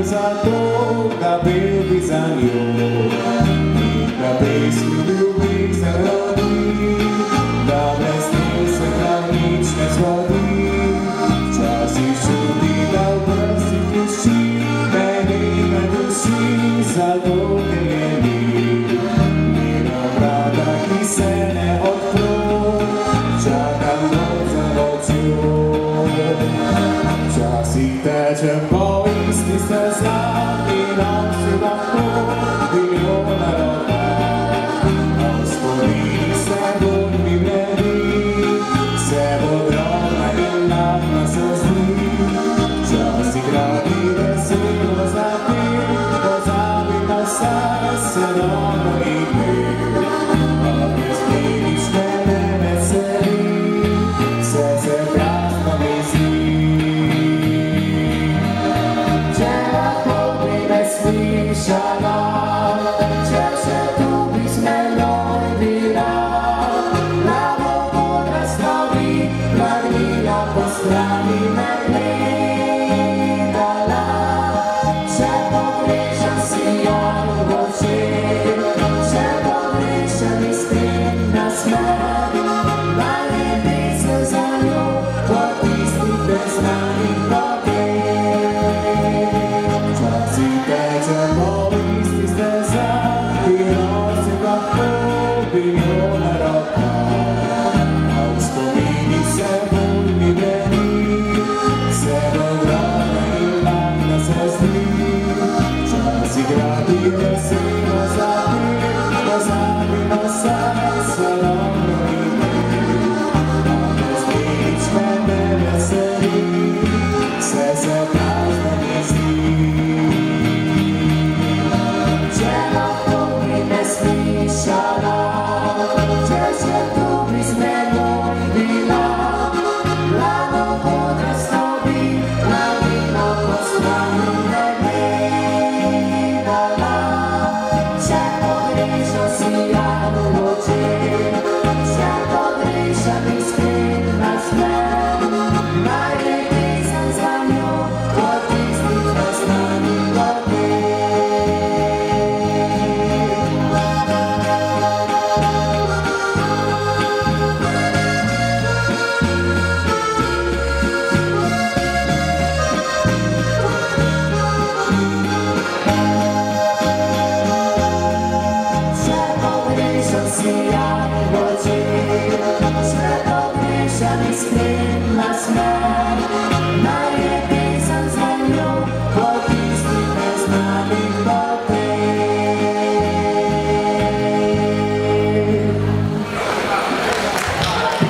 za to, da bil bi za njo in da pesmi ljubih zaradi, da brez nje se prav nič ne zgodi. Včasih čudi, da v prstih tišči, meni me duši, zato ker je ni njena vrata, ki se ne odpro, čakam noč za nočjo. Včasih tečem po istih stezah in noči lahko milijona rokah, a v spominih se bolj mi bledi, se bolj drobna in lahna se zdi. Včasih radi veselo zapim, pozabim na vse, se dobro imel, a brez nič me ne veseli, vse se prazno mi zdi. Slišala, če se tu bi z menoj bila, glavo voda stovi, planila po strani me gledala. Če pogrešam sijan v očeh, če pogrešam iskren nasmeh, naljeti se za njo po tistih neznanih poteh. Milijona rokah, a v spominih se bolj mi bledi, se bolj drobna in lahna se zdi. Včasih radi veselo zapim, pozabim na vse, se dobro imel, a brez nič me ne veseli, vse se prazno mi zdi. Če lahko bi me slišala, če se tu bi z menoj bila, glavo voda stovi, planila po strani me gledala. Če pogrešam sijan v očeh, če pogrešam iskren nasmeh, naljeti sem za njo po tistih neznanih poteh. Sijan v očeh, če pogrešam iskren nasmeh.